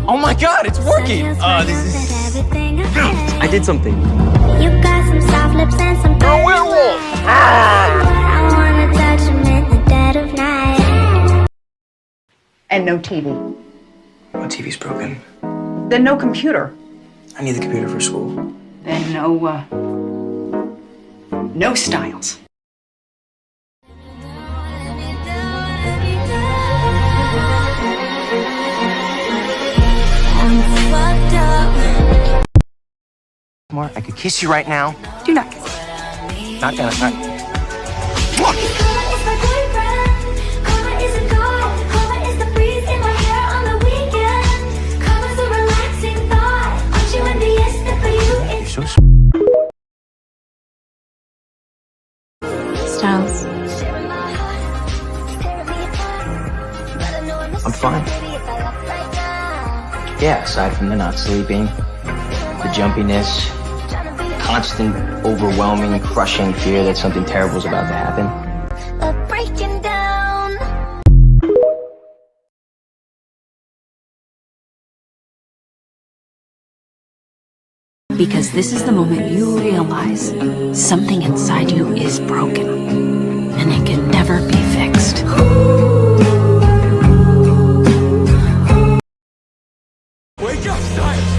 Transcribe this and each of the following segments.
Oh my God, it's working! This is... I did something. You got some soft lips and some You're a werewolf! I wanna touch them in the dead of night. And no TV. My TV's broken. Then no computer. I need the computer for school. Then no styles. Mark, I could kiss you right now. Do not kiss me. Not gonna. You're so Stiles. I'm fine. Yeah, aside from the not sleeping, the jumpiness, constant, overwhelming, crushing fear that something terrible is about to happen. Breaking down. Because this is the moment you realize something inside you is broken, and it can never be fixed. Wake up, Stiles!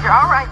You're all right.